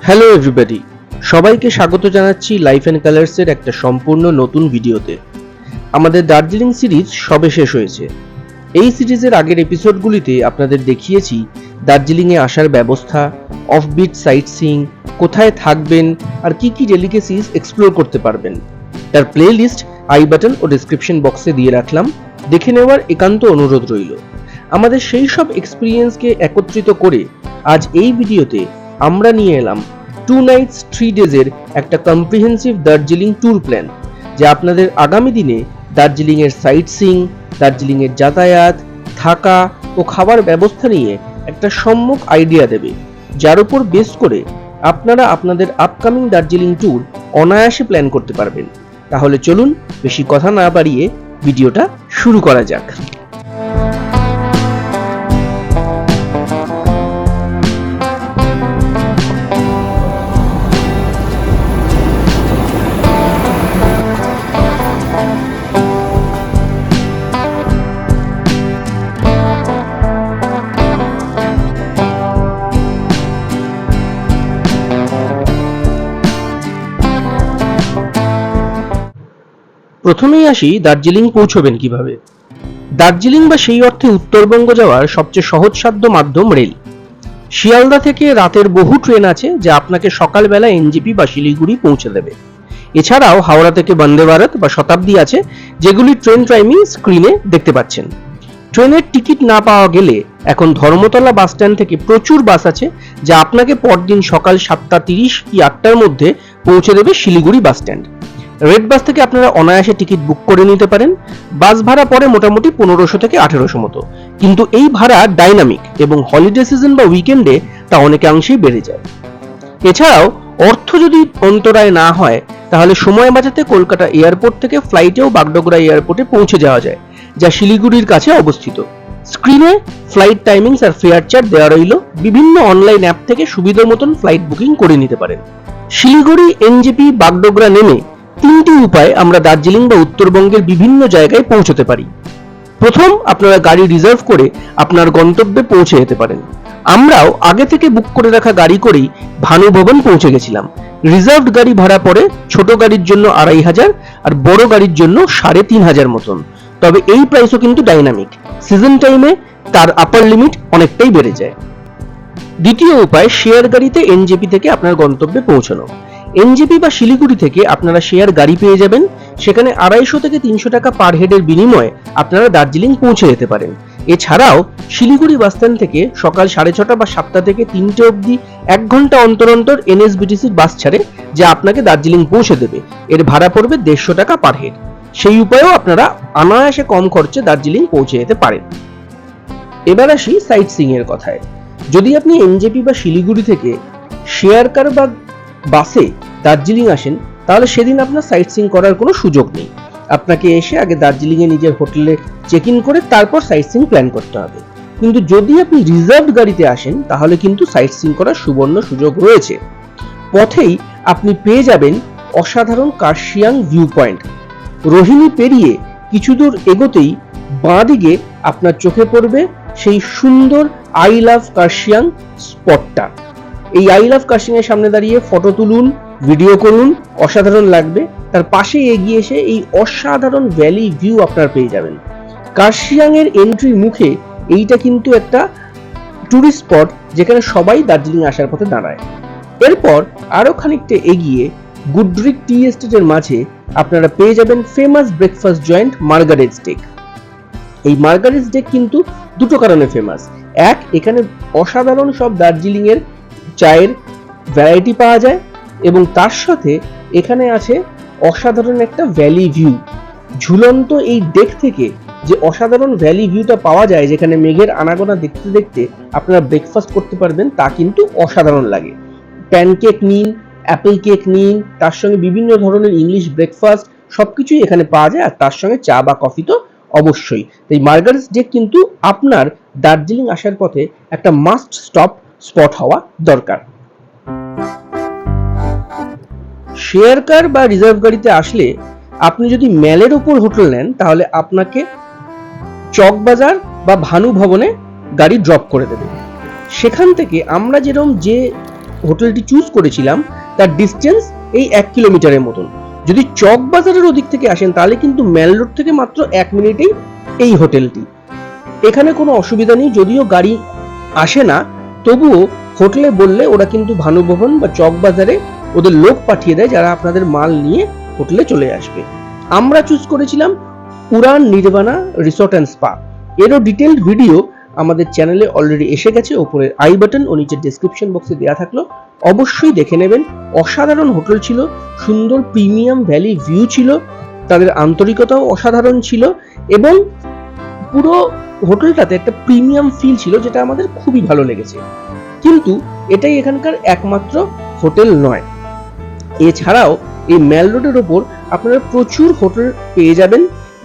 Hello everybody, সবাইকে স্বাগত জানাচ্ছি লাইফ অ্যান্ড কালার্সের একটা সম্পূর্ণ নতুন ভিডিওতে। আমাদের দার্জিলিং সিরিজ সবে শেষ হয়েছে। এই সিরিজের আগের এপিসোডগুলিতে আপনাদের দেখিয়েছি দার্জিলিংয়ে আসার ব্যবস্থা, অফবিট সাইট সিইং, কোথায় থাকবেন আর কি কি ডেলিকেসিস এক্সপ্লোর করতে পারবেন। তার প্লে লিস্ট আই বাটন ও ডেসক্রিপশন বক্সে দিয়ে রাখলাম, দেখে নেওয়ার একান্ত অনুরোধ রইল। আমাদের সেই সব এক্সপিরিয়েন্সকে একত্রিত করে আজ এই ভিডিওতে আমরা নিয়ে এলাম 2 nights 3 days-এর একটা কম্প্রিহেন্সিভ দার্জিলিং ট্যুর প্ল্যান, যা আপনাদের আগামী দিনে দার্জিলিংয়ের সাইট সিইং, দার্জিলিংয়ের যাতায়াত, থাকা ও খাবার ব্যবস্থা নিয়ে একটা সম্যক আইডিয়া দেবে, যার উপর বেস করে আপনারা আপনাদের আপকামিং দার্জিলিং ট্যুর অনায়াসে প্ল্যান করতে পারবেন। তাহলে চলুন বেশি কথা না বাড়িয়ে ভিডিওটা শুরু করা যাক। প্রথমেই আসি দার্জিলিং পৌঁছবেন কিভাবে। দার্জিলিং বা সেই অর্থে উত্তরবঙ্গ যাওয়ার সবচেয়ে সহজসাধ্য মাধ্যম রেল। শিয়ালদা থেকে রাতের বহু ট্রেন আছে যা আপনাকে সকালবেলা এনজেপি বা শিলিগুড়ি পৌঁছে দেবে। এছাড়াও হাওড়া থেকে বন্দে ভারত বা শতাব্দী আছে, যেগুলি ট্রেন টাইমিং স্ক্রিনে দেখতে পাচ্ছেন। ট্রেনের টিকিট না পাওয়া গেলে এখন ধর্মতলা বাস স্ট্যান্ড থেকে প্রচুর বাস আছে, যা আপনাকে পরদিন সকাল 7:30 কি 8টার মধ্যে পৌঁছে দেবে শিলিগুড়ি বাস স্ট্যান্ড। রেড বাস থেকে আপনারা অনায়াসে টিকিট বুক করে নিতে পারেন। বাস ভাড়া পড়ে মোটামুটি 1500 থেকে 1800 মতো, কিন্তু এই ভাড়া ডাইনামিক এবং হলিডে সিজন বা উইকেন্ডে তা অনেকাংশেই বেড়ে যায়। এছাড়াও অর্থ যদি অন্তরায় না হয়, তাহলে সময় বাঁচাতে কলকাতা এয়ারপোর্ট থেকে ফ্লাইটেও বাগডোগরা এয়ারপোর্টে পৌঁছে যাওয়া যায়, যা শিলিগুড়ির কাছে অবস্থিত। স্ক্রিনে ফ্লাইট টাইমিংস আর ফেয়ার চার্ট দেওয়া রইল। বিভিন্ন অনলাইন অ্যাপ থেকে সুবিধা মতন ফ্লাইট বুকিং করে নিতে পারেন। শিলিগুড়ি, এনজেপি, বাগডোগরা নেমে 3টি উপায়ে আমরা দার্জিলিং বা উত্তরবঙ্গের বিভিন্ন জায়গায় পৌঁছতে পারি। প্রথম, আপনারা গাড়ি রিজার্ভ করে আপনার গন্তব্যে পৌঁছে যেতে পারেন। আমরাও আগে থেকে বুক করে রাখা গাড়ি করেই ভানু ভবন পৌঁছে গেছিলাম। রিজার্ভড গাড়ি ভাড়া পড়ে ছোট গাড়ির জন্য 2500 আর বড় গাড়ির জন্য 3500 মতন। তবে এই প্রাইসও কিন্তু ডাইনামিক। সিজন টাইমে তার আপার লিমিট অনেকটাই বেড়ে যায়। দ্বিতীয় উপায়, শেয়ার গাড়িতে এনজেপি থেকে আপনার গন্তব্যে পৌঁছানো। এনজেপি বা শিলিগুড়ি থেকে আপনারা শেয়ার গাড়ি পেয়ে যাবেন। সেখানে 250 থেকে 300 টাকা পার হেডের বিনিময়ে আপনারা দার্জিলিং পৌঁছে যেতে পারেন। এছাড়াও শিলিগুড়ি বাস স্ট্যান্ড থেকে সকাল 6:30 বা 7টা থেকে 3টে অবধি 1 ঘন্টা অন্তর অন্তর এনএসবিটিসির বাস ছাড়ে, যা আপনাকে দার্জিলিং পৌঁছে দেবে। এর ভাড়া পড়বে 150 টাকা পার হেড। সেই উপায়েও আপনারা অনায়াসে কম খরচে দার্জিলিং পৌঁছে যেতে পারেন। এবার আসি সাইট সিইং এর কথায়। যদি আপনি এনজেপি বা শিলিগুড়ি থেকে শেয়ার কার বা বাসে দার্জিলিং আসেন, তাহলে সেদিন আপনার সাইট সিইং করার কোনো সুযোগ নেই। আপনাকে এসে আগে দার্জিলিংয়ে নিজের হোটেলে চেক ইন করে তারপর সাইট সিইং প্ল্যান করতে হবে। কিন্তু যদি আপনি রিজার্ভড গাড়িতে আসেন, তাহলে কিন্তু সাইট সিইং করার সুবর্ণ সুযোগ রয়েছে। পথেই আপনি পেয়ে যাবেন অসাধারণ কার্শিয়াং ভিউ পয়েন্ট। রোহিণী পেরিয়ে কিছু দূর এগোতেই বাঁ দিকে আপনার চোখে পড়বে সেই সুন্দর আই লাভ কার্শিয়াং স্পটটা। এই আই লাভ কার্শিয়াং এর সামনে দাঁড়িয়ে ফটো তুলুন, ভিডিও করুন, অসাধারণ লাগবে। তার পাশে এগিয়ে এসে এই অসাধারণ ভ্যালি ভিউ আপনারা পেয়ে যাবেন। কার্শিয়াং এর এন্ট্রি মুখে এইটা কিন্তু একটা টুরিস্ট স্পট, যেখানে সবাই দার্জিলিং আসার পথে দাঁড়ায়। এরপর আরো খানিকটা এগিয়ে গুডরিক টি এস্টেটের মাঝে আপনারা পেয়ে যাবেন famous breakfast joint Margaret Steak. এই মার্গারেট স্টেক কিন্তু দুটো কারণে ফেমাস। এক, এখানে অসাধারণ সব দার্জিলিং এর চায়ের ভ্যারাইটি পাওয়া যায়, এবং তার সাথে এখানে আছে অসাধারণ একটা ভ্যালি ভিউ। ঝুলন্ত এই ডেক থেকে যে অসাধারণ ভ্যালি ভিউটা পাওয়া যায়, যেখানে মেঘের আনাগোনা দেখতে দেখতে আপনারা ব্রেকফাস্ট করতে পারবেন, তা কিন্তু অসাধারণ লাগে। প্যানকেক নিন, অ্যাপেল কেক নিন, তার সঙ্গে বিভিন্ন ধরনের ইংলিশ ব্রেকফাস্ট সবকিছুই এখানে পাওয়া যায়, আর তার সঙ্গে চা বা কফি তো অবশ্যই। এই মার্গারেট স্টেক কিন্তু আপনার দার্জিলিং আসার পথে একটা মাস্ট স্টপ স্পট হওয়া দরকার। শেয়ার কার বা রিজার্ভ গাড়িতে আসলে আপনি যদি ম্যালের উপর হোটেল নেন, তাহলে আপনাকে চকবাজার বা ভানু ভবনে গাড়ি ড্রপ করে দেবে। সেখান থেকে আমরা যেরকম যে হোটেলটি চুজ করেছিলাম তার ডিস্টেন্স এই 1 কিলোমিটারের মতন। যদি চক বাজারের ওদিক থেকে আসেন তাহলে কিন্তু মেল রোড থেকে মাত্র 1 মিনিটেই এই হোটেলটি। এখানে কোনো অসুবিধা নেই, যদিও গাড়ি আসে না তবুও হোটেলে বললে ওরা কিন্তু ভানুভবন বা চক বাজারে ওদের লোক পাঠিয়ে দেয় যারা আপনাদের মাল নিয়ে হোটেলে চলে আসবে। আমরা চুজ করেছিলাম উড়ান নির্বাণা রিসর্ট অ্যান্ড স্পা। এরও ডিটেইলড ভিডিও আমাদের চ্যানেলে অলরেডি এসে গেছে, ওপরের আই বাটন ও নিচের ডেসক্রিপশন বক্সে দেওয়া থাকলো, অবশ্যই দেখে নেবেন। অসাধারণ হোটেল ছিল, সুন্দর প্রিমিয়াম ভ্যালি ভিউ ছিল, তাদের আন্তরিকতাও অসাধারণ ছিল এবং পুরো হোটেলটাতে একটা প্রিমিয়াম ফিল ছিল যেটা আমাদের খুবই ভালো লেগেছে। কিন্তু এটাই এখানকার একমাত্র হোটেল নয়, এছাড়াও এই মেল রোডের ওপর আপনারা প্রচুর হোটেল পেয়ে যাবেন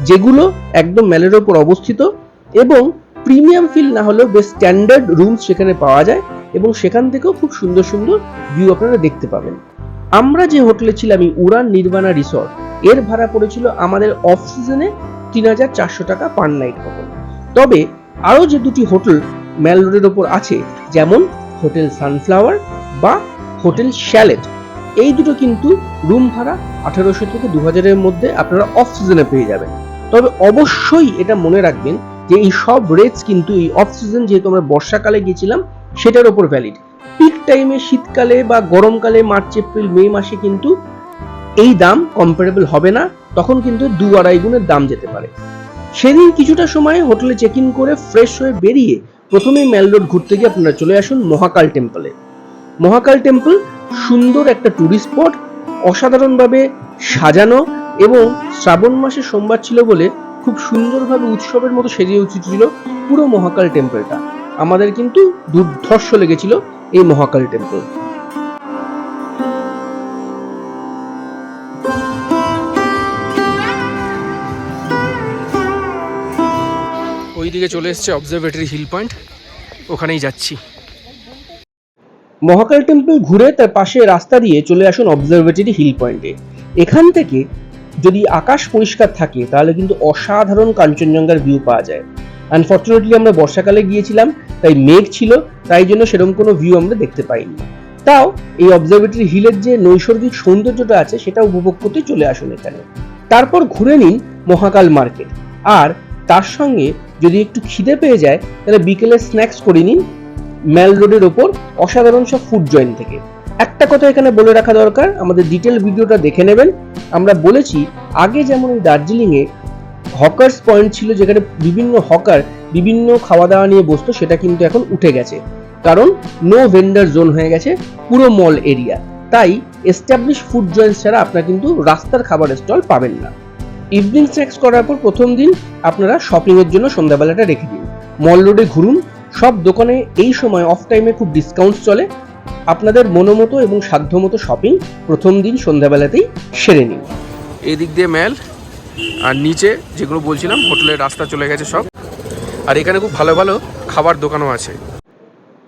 যেগুলো একদম মেলের ওপর অবস্থিত এবং প্রিমিয়াম ফিল না হলেও বেশ স্ট্যান্ডার্ড রুমস সেখানে পাওয়া যায় এবং সেখান থেকেও খুব সুন্দর সুন্দর ভিউ আপনারা দেখতে পাবেন। আমরা যে হোটেলে ছিলাম এই উড়ান নির্বাণা রিসর্ট, এর ভাড়া পড়েছিল আমাদের অফ সিজনে ৩,৪০০ টাকা পার নাইট মতন। তবে আরও যে দুটি হোটেল মেল রোডের ওপর আছে, যেমন হোটেল সানফ্লাওয়ার বা হোটেল শ্যালেট, এই দুটো কিন্তু রুম ভাড়া ১৮০০ থেকে ২,০০০-এর মধ্যে আপনারা অফ সিজনে পেয়ে যাবেন। তবে অবশ্যই এটা মনে রাখবেন যে এই সব রেটস কিন্তু এই অফ সিজন, যেহেতু আমরা বর্ষাকালে গিয়েছিলাম, সেটার ওপর ভ্যালিড। পিক টাইমে শীতকালে বা গরমকালে মার্চ এপ্রিল মে মাসে কিন্তু এই দাম কম্পারেবল হবে না, তখন কিন্তু ২-২.৫ গুণের দাম যেতে পারে। সেদিন কিছুটা সময় হোটেলে চেক ইন করে ফ্রেশ হয়ে বেরিয়ে প্রথমেই মেল রোড ঘুরতে গিয়ে আপনারা চলে আসুন মহাকাল টেম্পলে। মহাকাল টেম্পল সুন্দর একটা টুরিস্ট স্পট, অসাধারণভাবে সাজানো এবং শ্রাবণ মাসে সোমবার ছিল বলে খুব সুন্দরভাবে উৎসবের মতো সেজে উঠেছিল পুরো মহাকাল টেম্পলটা। আমাদের কিন্তু দুর্ধর্ষ লেগেছিল এই মহাকাল টেম্পল। ওইদিকে চলে এসছে অবজারভেটরি হিল পয়েন্ট, ওখানেই যাচ্ছি। মহাকাল টেম্পল ঘুরে তার পাশে রাস্তা দিয়ে চলে আসুন অবজারভেটরি হিল পয়েন্টে। এখান থেকে যদি আকাশ পরিষ্কার থাকে তাহলে কিন্তু অসাধারণ কাঞ্চনজঙ্ঘার ভিউ পাওয়া যায়। আনফর্চুনেটলি আমরা বর্ষাকালে গিয়েছিলাম, তাই মেঘ ছিল, তাই জন্য সেরকম কোনো ভিউ আমরা দেখতে পাইনি। তাও এই অবজারভেটরি হিলের যে নৈসর্গিক সৌন্দর্যটা আছে সেটা উপভোগ করতে চলে আসুন এখানে। তারপর ঘুরে নিন মহাকাল মার্কেট, আর তার সঙ্গে যদি একটু খিদে পেয়ে যায় তাহলে বিকেলে স্ন্যাক্স করে নিন মেল রোডের ওপর অসাধারণ সব ফুড জয়েন্ট থেকে। একটা কথা এখানে বলে রাখা দরকার, আমাদের ডিটেল ভিডিওটা দেখে নেবেন। আমরা বলেছি আগে যেমন এই দার্জিলিংয়ে হকার্স পয়েন্ট ছিল যেখানে বিভিন্ন হকার বিভিন্ন খাওয়া দাওয়া নিয়ে বসতো, সেটা কিন্তু এখন উঠে গেছে, কারণ নো ভেন্ডার জোন হয়ে গেছে পুরো মল এরিয়া। তাই এস্টাবলিশ ফুড জয়েন্টস ছাড়া আপনারা কিন্তু রাস্তার খাবারের স্টল পাবেন না। ইভিনিং স্ন্যাক্স করার পর প্রথম দিন আপনারা শপিং এর জন্য সন্ধ্যাবেলাটা রেখে দিন, মল রোডে ঘুরুন। সব দোকানে এই সময় অফ টাইমে খুব ডিসকাউন্ট চলে, আপনাদের মনোমতো এবং সাধ্যমতো শপিং প্রথম দিন সন্ধ্যাবেলাতেই সেরে নিন। এই দিক দিয়ে মেল, আর নিচে যেগুলো বলছিলাম হোটেলের রাস্তা চলে গেছে সব, আর এখানে খুব ভালো ভালো খাবার দোকানও আছে।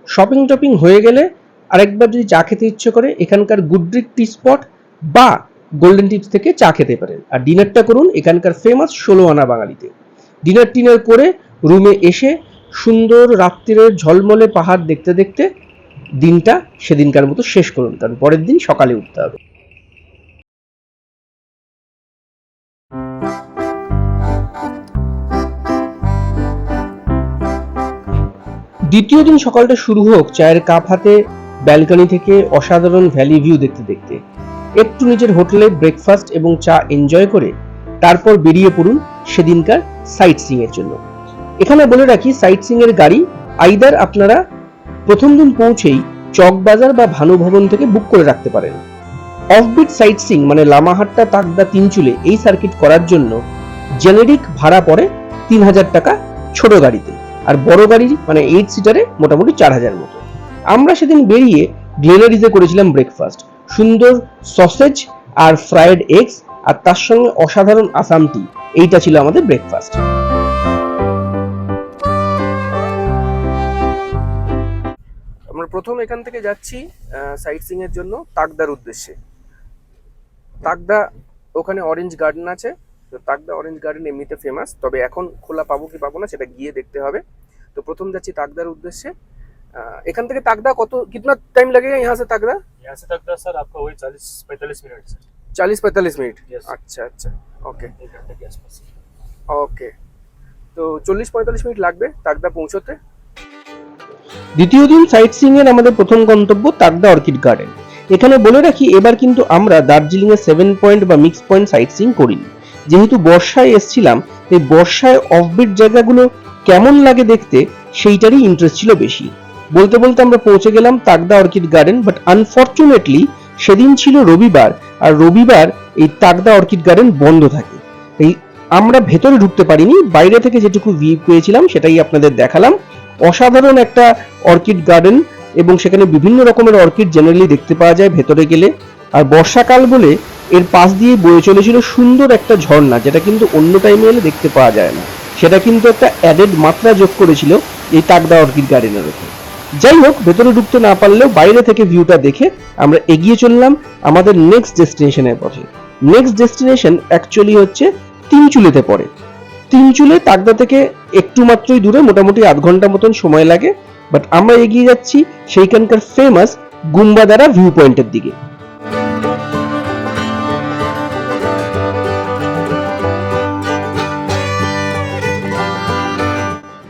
শপিং টপিং হয়ে গেলে আরেকবার যদি চা খেতে ইচ্ছে করে এখানকার গুড্রিক টি স্পট বা গোল্ডেন টিপস থেকে চা খেতে পারেন। আর ডিনারটা করুন এখানকার ফেমাস ১৬ আনা বাঙালিতে। ডিনার করে রুমে এসে সুন্দর রাত্রির ঝলমলে পাহাড় দেখতে দেখতে দিনটা সেদিনকার মতো শেষ করুন, কারণ পরের দিন সকালে উঠতে হবে। দ্বিতীয় দিন সকালটা শুরু হোক চায়ের কাপ হাতে, ব্যালকনি থেকে অসাধারণ ভ্যালি ভিউ দেখতে দেখতে। একটু নিজের হোটেলে ব্রেকফাস্ট এবং চা এনজয় করে তারপর বেরিয়ে পড়ুন সেদিনকার সাইট সিইং এর জন্য। এখানে বলে রাখি, সাইট সিইং এর গাড়ি আইদার আপনারা প্রথম দিন পৌঁছেই চকবাজার বা ভানুভবন থেকে বুক করে রাখতে পারেন। অফবিট সাইট সিইং মানে লামাহাট্টা, তাকদা, তিনচুলে এই সার্কিট করার জন্য জেনেরিক ভাড়া পড়ে ৩,০০০ টাকা ছোট গাড়িতে, আর বড় গাড়ি মানে 8 সিটারে মোটামুটি ৪,০০০ মতো। আমরা সেদিন বেরিয়ে গ্লেনারিজে করেছিলাম ব্রেকফাস্ট, সুন্দর সসেজ আর ফ্রাইড এগস, আর তার সঙ্গে অসাধারণ আসাম টি। এইটা ছিল আমাদের ব্রেকফাস্ট। আমরা প্রথম এখান থেকে যাচ্ছি সাইট সিইং এর জন্য তাকদার উদ্দেশ্যে। তাকদা ওখানে অরেঞ্জ গার্ডেন আছে, তো তাকদা অরেঞ্জ গার্ডেন এমনিতে ফেমাস, তবে এখন খোলা পাবো কি পাবো না সেটা গিয়ে দেখতে হবে। তো প্রথম যাচ্ছি তাকদার উদ্দেশ্যে। এখান থেকে তাকদা कितना टाइम लगेगा यहाँ से तागदा? यहाँ से तक सर आपका वही 40-45 मिनट सर। 40-45 मिनट। Yes. अच्छा अच्छा, ओके 1 घंटे के आसपास। ওকে, তো 40-45 মিনিট লাগবে তাকদা পৌঁছতে। দ্বিতীয় দিন সাইট সিইং এর আমাদের প্রথম গন্তব্য তাকদা অর্কিড গার্ডেন। এখানে বলে রাখি, এবার কিন্তু আমরা দার্জিলিং এর 7 পয়েন্ট বা মিক্স পয়েন্ট সাইট সিইং করিনি। যেহেতু বর্ষায় এসেছিলাম, তাই বর্ষায় অফবিট জায়গাগুলো কেমন লাগে দেখতে সেইটারই ইন্টারেস্ট ছিল বেশি। বলতে বলতে আমরা পৌঁছে গেলাম Takdah orchid garden, but unfortunately সেদিন ছিল রবিবার, আর রবিবার এই তাকদা অর্কিড গার্ডেন বন্ধ থাকে। এই আমরা ভেতরে ঢুকতে পারিনি, বাইরে থেকে যেটুকু ভিউ পেয়েছিলাম সেটাই আপনাদের দেখালাম। অসাধারণ একটা অর্কিড গার্ডেন, এবং সেখানে বিভিন্ন রকমের অর্কিড জেনারেলি দেখতে পাওয়া যায় ভেতরে গেলে। আর বর্ষাকাল বলে এর পাশ দিয়ে বয়ে চলেছিল সুন্দর একটা ঝর্ণা, যেটা কিন্তু অন্য টাইমে এলে দেখতে পাওয়া যায় না। সেটা কিন্তু একটা অ্যাডেড মাত্রা যোগ করেছিল এই তাকদা অর্কিড গার্ডেনের উপর। যাই হোক, ভেতরে ঢুকতে না পারলেও বাইরে থেকে ভিউটা দেখে আমরা এগিয়ে চললাম আমাদের নেক্সট ডেস্টিনেশনের পথে। নেক্সট ডেস্টিনেশন অ্যাকচুয়ালি হচ্ছে তিনচুলেতে পড়ে। তিনচুলে তাকদা থেকে একটু মাত্রই দূরে, মোটামুটি আধ ঘন্টা মতন সময় লাগে, বাট আমরা এগিয়ে যাচ্ছি সেইখানকার ফেমাস গুম্বাদারা ভিউ পয়েন্টের দিকে।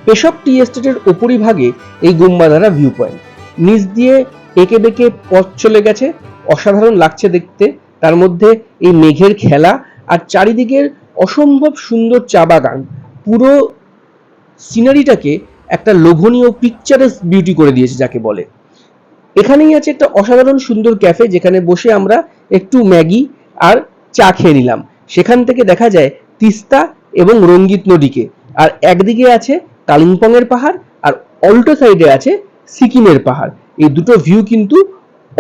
পেশক টি এস্টেটের উপরিভাগে এই গুম্বাদারা ভিউ পয়েন্ট। নিচ দিয়ে এঁকে বেঁকে পথ চলে গেছে, অসাধারণ লাগছে দেখতে। তার মধ্যে এই মেঘের খেলা, আর চারিদিকের অসম্ভব সুন্দর চা বাগান পুরো সিনারিটাকে একটা লোভনীয় পিকচারাস বিউটি করে দিয়েছে যাকে বলে। এখানেই আছে একটা অসাধারণ সুন্দর ক্যাফে, যেখানে বসে আমরা একটু ম্যাগি আর চা খেয়ে নিলাম। সেখান থেকে দেখা যায় তিস্তা এবং রঙ্গিত নদীকে, আর একদিকে আছে কালিম্পং এর পাহাড়, আর অল্টো সাইডে আছে সিকিমের পাহাড়। এই দুটো ভিউ কিন্তু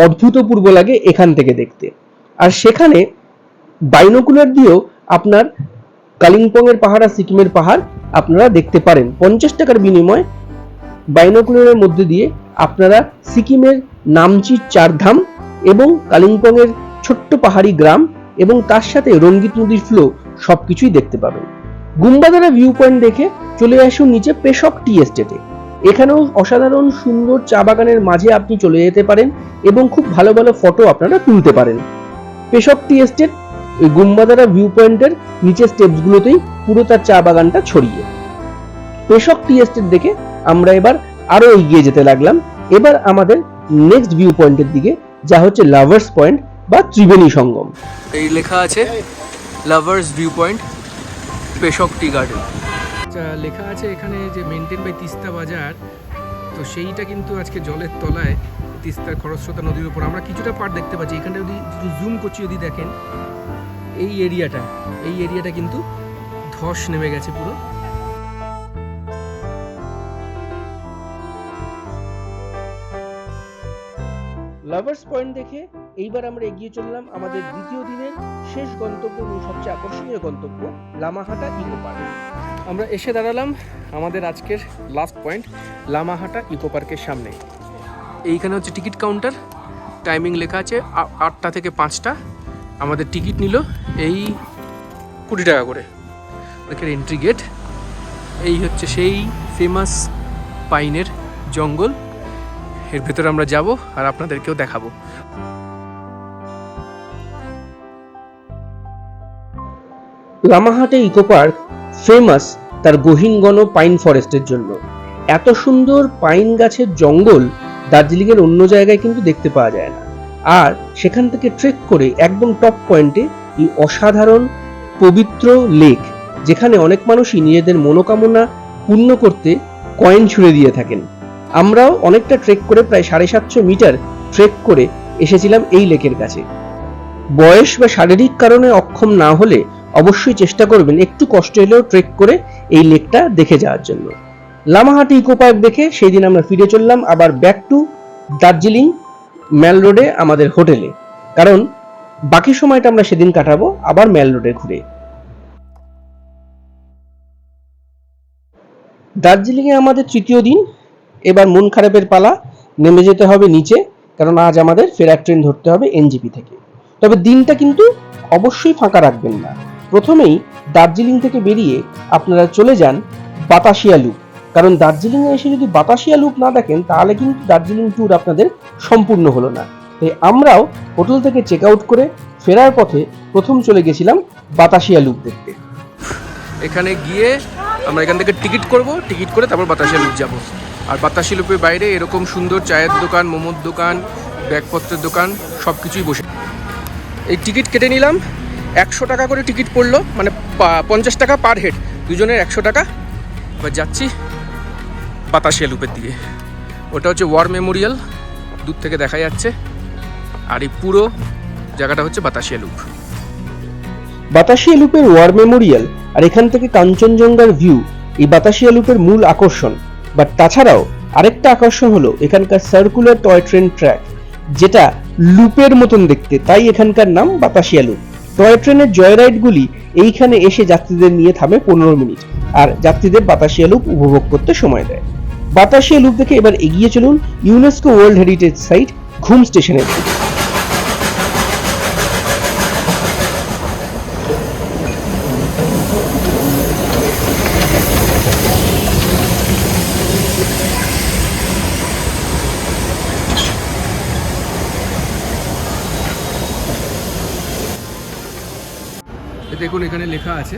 অদ্ভুতপূর্ব লাগে এখান থেকে দেখতে। আর সেখানে বাইনোকুলার দিয়েও আপনার কালিম্পং এর পাহাড় আর সিকিমের পাহাড় আপনারা দেখতে পারেন। 50 টাকার বিনিময়ে বাইনোকুলারের মধ্যে দিয়ে আপনারা সিকিমের নামচির চারধাম এবং কালিম্পং এর ছোট্ট পাহাড়ি গ্রাম এবং তার সাথে রঙ্গিত নদীর ফ্লো সবকিছুই দেখতে পাবেন। গুম্বাদারা ভিউ পয়েন্ট দেখে চলে আসুন নিচে পেশক টি এস্টেটে। এখানেও অসাধারণ সুন্দর চা বাগানের মাঝে আপনি চলে যেতে পারেন এবং খুব ভালো ভালো ফটো আপনারা তুলতে পারেন। পেশক টি এস্টেট ওই গুম্বাদারা ভিউ পয়েন্টের নিচের স্টেপসগুলোতেই পুরো তার চা বাগানটা ছড়িয়ে। পেশক টি এস্টেট দেখে আমরা এবার আরো এগিয়ে যেতে লাগলাম। এবার আমাদের নেক্সট ভিউ পয়েন্টের দিকে, যা হচ্ছে লাভার্স পয়েন্ট বা ত্রিবেণী সঙ্গম। এই লেখা আছে লাভার্স ভিউ পয়েন্ট পেশক টি গার্ডেন। লেখা আছে এখানে যে মেনটেন বাই তিস্তা বাজার, তো সেইটা কিন্তু আজকে জলের তলায় তিস্তার খরস্রোতা নদীর উপর আমরা কিছুটা পার্ট দেখতে পাচ্ছি। এখানটা যদি জুম করছি, যদি দেখেন এই এরিয়াটা কিন্তু ধস নেমে গেছে পুরো। লাভার্স পয়েন্ট দেখে এইবার আমরা এগিয়ে চললাম আমাদের দ্বিতীয় দিনের শেষ গন্তব্য এবং সবচেয়ে আকর্ষণীয় গন্তব্য লামাহাটা ইকো পার্ক। আমরা এসে দাঁড়ালাম আমাদের আজকের লাস্ট পয়েন্ট লামাহাটা ইকো পার্কের সামনে। এইখানে হচ্ছে টিকিট কাউন্টার, টাইমিং লেখা আছে 8টা থেকে 5টা। আমাদের টিকিট নিল এই 20 টাকা করে। দেখেন এন্ট্রি গেট। এই হচ্ছে সেই ফেমাস পাইনের জঙ্গল, এর ভেতরে আমরা যাব আর আপনাদেরকেও দেখাবো। লামাহাটে ইকো পার্ক ফেমাস তার গহীন ঘন পাইন ফরেস্টের জন্য। এত সুন্দর পাইন গাছের জঙ্গল দার্জিলিং এর অন্য জায়গায় কিন্তু দেখতে পাওয়া যায় না। আর সেখান থেকে ট্রেক করে একদম টপ পয়েন্টে এই অসাধারণ পবিত্র লেক, যেখানে অনেক মানুষই নিজেদের মনোকামনা পূর্ণ করতে কয়েন ছুঁড়ে দিয়ে থাকেন। আমরাও অনেকটা ট্রেক করে প্রায় 750 মিটার ট্রেক করে এসেছিলাম এই লেকের কাছে। বয়স বা শারীরিক কারণে অক্ষম না হলে অবশ্যই চেষ্টা করবেন একটু কষ্ট হলেও ট্রেক করে এই লেকটা দেখে যাওয়ার জন্য। লামাহাটি ইকো পার্ক দেখে সেই দিন আমরা ফিরে চললাম আবার ব্যাক টু দার্জিলিং ম্যাল রোডে আমাদের হোটেলে, কারণ বাকি সময়টা আমরা সেদিন কাটাবো আবার ম্যাল রোডে ঘুরে। দার্জিলিংয়ে আমাদের তৃতীয় দিন। এবার মন খারাপের পালা, নেমে যেতে হবে নিচে, কারণ আজ আমাদের ফেরার ট্রেন ধরতে হবে এনজেপি থেকে। তবে দিনটা কিন্তু অবশ্যই ফাঁকা রাখবেন না। প্রথমেই দার্জিলিং থেকে বেরিয়ে আপনারা চলে যান বাতাসিয়া লুপ। কারণ দার্জিলিংয়ে এসে যদি বাতাসিয়া লুপ না দেখেন তাহলে কিন্তু দার্জিলিং ট্যুর আপনাদের সম্পূর্ণ হলো না। তাই আমরাও হোটেল থেকে চেক আউট করে ফেরার পথে প্রথম চলে গেছিলাম বাতাসিয়া লুপ দেখতে। এখানে গিয়ে আমরা এখান থেকে টিকিট করব, টিকিট করে তারপর বাতাসিয়া লুপ যাব। আর বাতাসিয়া লুপের বাইরে এরকম সুন্দর চায়ের দোকান, মোমোর দোকান, ব্যাগপত্রের দোকান সব কিছুই বসে। এই টিকিট কেটে নিলাম, 100 টাকা করে টিকিট পড়লো, মানে 50 টাকা পার হেড, দুজনের 100 টাকা। এবার যাচ্ছি বাতাসিয়া লুপের দিকে। ওটা হচ্ছে ওয়ার মেমোরিয়াল, দূর থেকে দেখা যাচ্ছে। আর এই পুরো জায়গাটা হচ্ছে বাতাসিয়া লুপ। বাতাসিয়া লুপের ওয়ার মেমোরিয়াল আর এখান থেকে কাঞ্চনজঙ্ঘার ভিউ এই বাতাসিয়া লুপের মূল আকর্ষণ। বাট তাছাড়াও আরেকটা আকর্ষণ হলো এখানকার সার্কুলার টয় ট্রেন ট্র্যাক, যেটা লুপের মতন দেখতে, তাই এখানকার নাম বাতাসিয়া লুপ। টয় ট্রেনের জয় রাইডগুলি এইখানে এসে যাত্রীদের নিয়ে থামে 15 মিনিট, আর যাত্রীদের বাতাসিয়া লুপ উপভোগ করতে সময় দেয়। বাতাসিয়া লুপ থেকে এবার এগিয়ে চলুন ইউনেস্কো ওয়ার্ল্ড হেরিটেজ সাইট ঘুম স্টেশনের দিকে। দেখুন এখানে লেখা আছে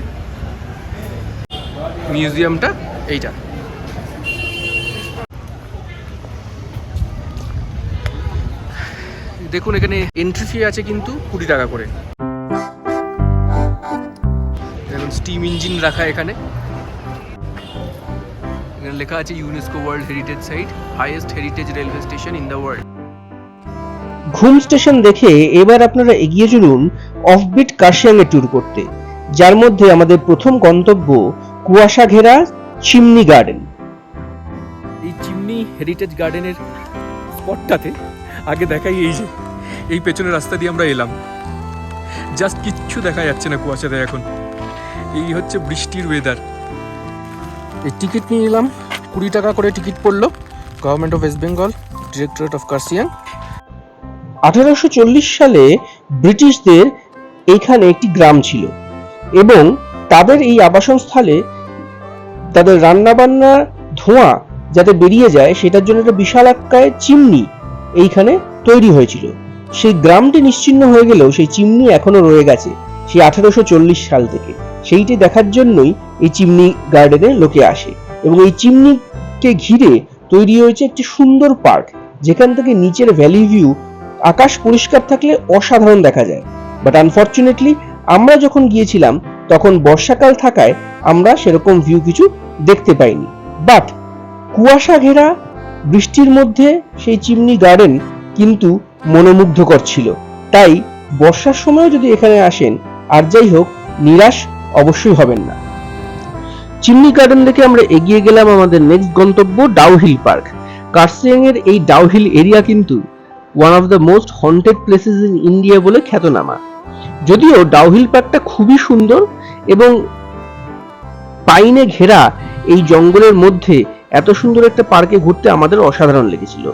মিউজিয়ামটা এইটা। দেখুন এখানে এন্ট্রি ফি আছে কিন্তু 20 টাকা করে। দেখুন স্টিম ইঞ্জিন রাখা এখানে। এখানে লেখা আছে UNESCO world heritage site, highest heritage railway station in the world. Ghum station দেখে এবার আপনারা এগিয়ে চলুন অফবিট কার্শিয়াংয়ে ট্যুর করতে, যার মধ্যে আমাদের প্রথম গন্তব্য কুয়াশা ঘেরা চিমনি গার্ডেন। এই চিমনি হেরিটেজ গার্ডেনের স্পটটাতে আগে দেখাই এই পেছনের রাস্তা দিয়ে আমরা এলাম। জাস্ট কিচ্ছু দেখা যাচ্ছে না কুয়াশাতে এখন। এই হচ্ছে বৃষ্টির ওয়েদার। এই টিকিট নিয়ে নিলাম, 20 টাকা করে টিকিট পড়লো। Government of West Bengal, directorate of Kurseong. 1840 সালে ব্রিটিশদের এইখানে একটি গ্রাম ছিল এবং তাদের এই আবাসন স্থলে তাদের রান্নাবান্না ধোঁয়া যাতে বেরিয়ে যায় সেটার জন্য একটা বিশাল আকারের চিমনি এইখানে তৈরি হয়েছিল। সেই গ্রামটি নিশ্চিহ্ন হয়ে গেলেও সেই চিমনি এখনো রয়ে গেছে সেই 1840 সাল থেকে। সেইটি দেখার জন্যই এই চিমনি গার্ডেনে লোকে আসে এবং এই চিমনিকে ঘিরে তৈরি হয়েছে একটি সুন্দর পার্ক, যেখান থেকে নিচের ভ্যালি ভিউ আকাশ পরিষ্কার থাকলে অসাধারণ দেখা যায়। বাট আনফরচুনেটলি আমরা যখন গিয়েছিলাম তখন বর্ষাকাল থাকায় আমরা সেরকম ভিউ কিছু দেখতে পাইনি। বাট কুয়াশা ঘেরা বৃষ্টির মধ্যে সেই চিমনি গার্ডেন কিন্তু মনোমুগ্ধকর ছিল। তাই বর্ষার সময় যদি এখানে আসেন, আর যাই হোক, নিরাশ অবশ্যই হবেন না। চিমনি গার্ডেন থেকে আমরা এগিয়ে গেলাম আমাদের নেক্সট গন্তব্য ডাউহিল পার্ক। কার্শিয়াং এর এই ডাউহিল এরিয়া কিন্তু one of the most haunted places in India বলে খ্যাতনামা। যদিও ডাউহিল পার্কটা খুবই সুন্দর এবং পাইনে ঘেরা এই জঙ্গলের মধ্যে এত সুন্দর একটা পার্কে ঘুরতে আমাদের অসাধারণ লেগেছিল।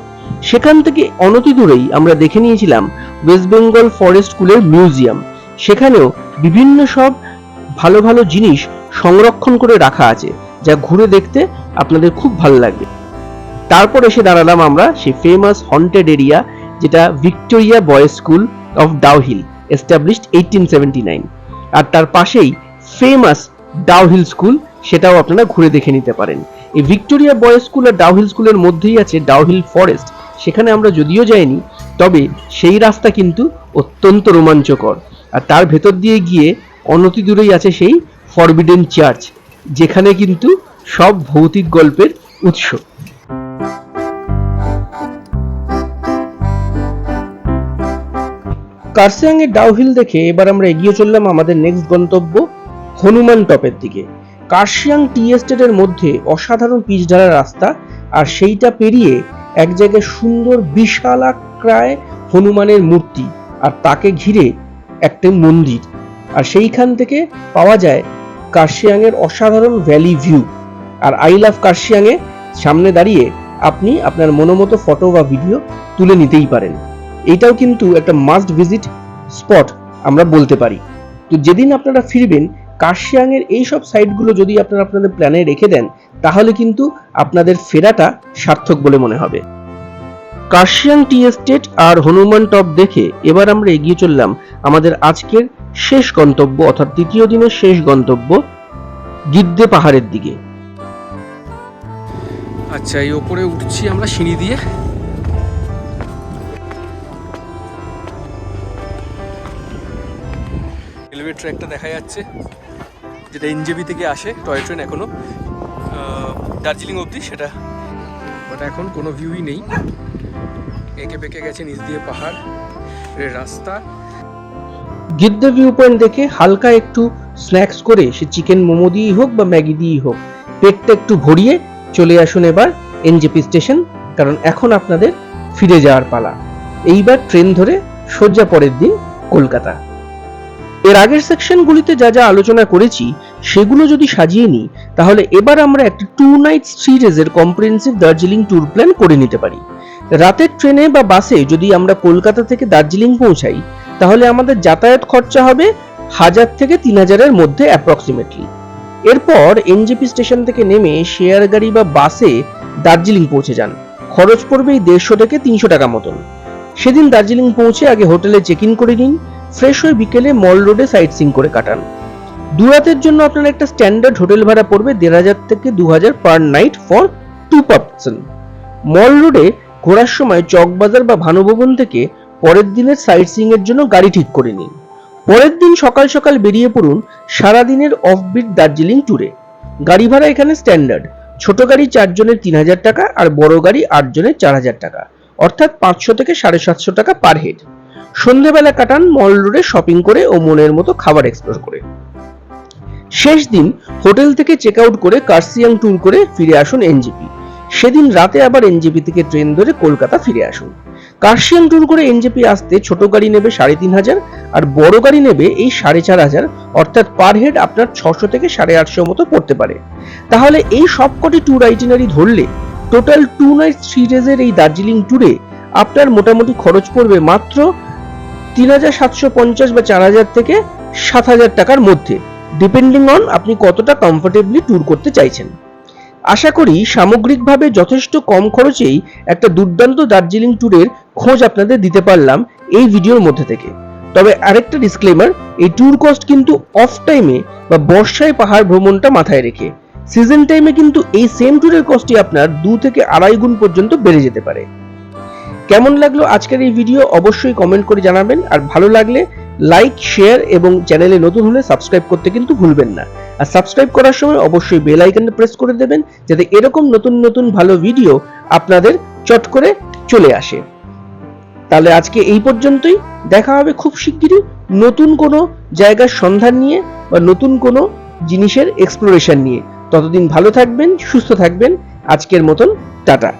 সেখান থেকে অনতি দূরেই আমরা দেখে নিয়েছিলাম ওয়েস্ট বেঙ্গল ফরেস্ট স্কুলের মিউজিয়াম। সেখানেও বিভিন্ন সব ভালো ভালো জিনিস সংরক্ষণ করে রাখা আছে, যা ঘুরে দেখতে আপনাদের খুব ভালো লাগবে। তারপর এসে দাঁড়ালাম আমরা সেই ফেমাস হন্টেড এরিয়া, যেটা Victoria boys school of Dowhill, established 1879। আর তার পাশেই ফেমাস ডাউহিল স্কুল, সেটাও আপনারা ঘুরে দেখে নিতে পারেন। এই ভিক্টোরিয়া বয়েজ স্কুল আর ডাউহিল স্কুলের মধ্যেই আছে ডাউহিল ফরেস্ট। সেখানে আমরা যদিও যাইনি, তবে সেই রাস্তা কিন্তু অত্যন্ত রোমাঞ্চকর। আর তার ভেতর দিয়ে গিয়ে অনতি দূরেই আছে সেই ফরবিডেন চার্চ, যেখানে কিন্তু সব ভৌতিক গল্পের উৎস। কার্শিয়াং এর ডাউহিল দেখে এবার আমরা এগিয়ে চললাম আমাদের নেক্সট গন্তব্য হনুমান টপের দিকে। কার্শিয়াং টি এস্টেটের মধ্যে অসাধারণ পিচ ঢালা রাস্তা, আর সেইটা পেরিয়ে এক জায়গায় সুন্দর বিশালাকায় হনুমানের মূর্তি, আর তাকে ঘিরে একটা মন্দির। আর সেইখান থেকে পাওয়া যায় কার্শিয়াং এর অসাধারণ ভ্যালি ভিউ। আর আই লাভ কার্শিয়াং এ সামনে দাঁড়িয়ে আপনি আপনার মনোমতো ফটো বা ভিডিও তুলে নিতেই পারেন। এটাও কিন্তু একটা মাস্ট ভিজিট স্পট আমরা বলতে পারি। তো যেদিন আপনারা ফিরবেন, কার্শিয়াং এর এই সব সাইটগুলো যদি আপনারা আপনাদের প্ল্যানে রেখে দেন, তাহলে কিন্তু আপনাদের ফেরাটা সার্থক বলে মনে হবে। কার্শিয়াং টি এস্টেট আর হনুমান টপ দেখে এবার আমরা এগিয়ে চললাম আমাদের আজকের শেষ গন্তব্য, অর্থাৎ তৃতীয় দিনের শেষ গন্তব্য গিদ্দে পাহাড়ের দিকে। আচ্ছা, এই ওপরে উঠছি আমরা সিঁড়ি দিয়ে। রেলওয়ে ট্র্যাকটা দেখা যাচ্ছে, যেটা এনজেপি থেকে আসে টয় ট্রেন এখনো দার্জিলিং অবধি, সেটা বাট এখন কোনো ভিউই নেই। এঁকে বেঁকে গেছে নিচ দিয়ে পাহাড়, রাস্তা। গিদ্দে ভিউ পয়েন্ট দেখে হালকা একটু স্ন্যাক্স করে, সে চিকেন মোমো দিয়েই হোক বা ম্যাগি দিয়েই হোক, পেটটা একটু ভরিয়ে চলে আসুন এবার এনজেপি স্টেশন, কারণ এখন আপনাদের ফিরে যাওয়ার পালা। এইবার ট্রেন ধরে সোজা পরের দিন কলকাতা। এর আগের সেকশনগুলিতে যা যা আলোচনা করেছি সেগুলো যদি সাজিয়ে নিই, তাহলে এবার আমরা একটা 2 নাইট 3 ডেজের কম্প্রিহেনসিভ দার্জিলিং ট্যুর প্ল্যান করে নিতে পারি। রাতের ট্রেনে বা বাসে যদি আমরা কলকাতা থেকে দার্জিলিং পৌঁছাই, তাহলে আমাদের যাতায়াত খরচা হবে 1000 থেকে 3000-এর মধ্যে অ্যাপ্রক্সিমেটলি। এরপর এনজেপি স্টেশন থেকে নেমে শেয়ার গাড়ি বা বাসে দার্জিলিং পৌঁছে যান, খরচ পড়বে 150 থেকে 300 টাকা মতন। সেদিন দার্জিলিং পৌঁছে আগে হোটেলে চেক ইন করে নিন, ফ্রেশ হয়ে বিকেলে মল রোডে সাইট সিং করে কাটান। 2 রাতের জন্য আপনার একটা স্ট্যান্ডার্ড হোটেল ভাড়া পড়বে 1500 থেকে 2000 পার নাইট ফর 2 পারসন। মল রোডে ঘোরার সময় চকবাজার বা ভানুভবন থেকে পরের দিনের সাইট সিং এর জন্য গাড়ি ঠিক করে নিন। পরের দিন সকাল সকাল বেরিয়ে পড়ুন সারাদিনের অফবিট দার্জিলিং ট্যুরে। গাড়ি ভাড়া এখানে স্ট্যান্ডার্ড, ছোট গাড়ি 4 জনের 3000 টাকা আর বড় গাড়ি 8 জনের 4000 টাকা, অর্থাৎ 500 থেকে 750 টাকা পার হেড। সন্ধ্যেবেলা কাটান মল রোডে শপিং করে ও মনের মতো খাবার এক্সপ্লোর করে। শেষ দিন হোটেল থেকে চেক আউট করে কার্শিয়াং ট্যুর করে ফিরে আসুন এনজেপি। সেদিন রাতে আবার এনজেপি থেকে ট্রেন ধরে কলকাতা ফিরে আসুন। কার্শিয়াং ট্যুর করে এনজেপি আসতে ছোট গাড়ি নেবে 3500 আর বড় গাড়ি নেবে এই 4500, অর্থাৎ পার হেড আপনার 600 থেকে 850 মতো পড়তে পারে। তাহলে এই সবকটি ট্যুর আইটিনারি ধরলে টোটাল 2 নাইট 3 ডেজের এই দার্জিলিং ট্যুরে আপনার মোটামুটি খরচ পড়বে মাত্র 3750 বা 4000 থেকে 7000 টাকার মধ্যে, ডিপেন্ডিং অন আপনি কতটা কমফোর্টেবলি ট্যুর করতে চাইছেন। আশা করি সামগ্রিকভাবে যথেষ্ট কম খরচেই একটা দুর্দান্ত দার্জিলিং ট্যুরের খোঁজ আপনাদের দিতে পারলাম এই ভিডিওর মধ্যে থেকে। তবে আরেকটা ডিসক্লেমার, এই ট্যুর কস্ট কিন্তু অফ টাইমে বা বর্ষায় পাহাড় ভ্রমণটা মাথায় রেখে। সিজন টাইমে কিন্তু এই সেম ট্যুরের কস্টই আপনার 2 থেকে 2.5 গুণ পর্যন্ত বেড়ে যেতে পারে। কেমন লাগলো আজকের এই ভিডিও অবশ্যই কমেন্ট করে জানাবেন, আর ভালো লাগলে লাইক, শেয়ার এবং চ্যানেলে নতুন হলে সাবস্ক্রাইব করতে কিন্তু ভুলবেন না। আর সাবস্ক্রাইব করার সময় অবশ্যই বেল আইকনটা প্রেস করে দেবেন, যাতে এরকম নতুন নতুন ভালো ভিডিও আপনাদের চট করে চলে আসে। তাহলে আজকে এই পর্যন্তই, দেখা হবে খুব শিগগিরই নতুন কোনো জায়গার সন্ধান নিয়ে বা নতুন কোনো জিনিসের এক্সপ্লোরেশন নিয়ে। ততদিন ভালো থাকবেন, সুস্থ থাকবেন। আজকের মতন টাটা।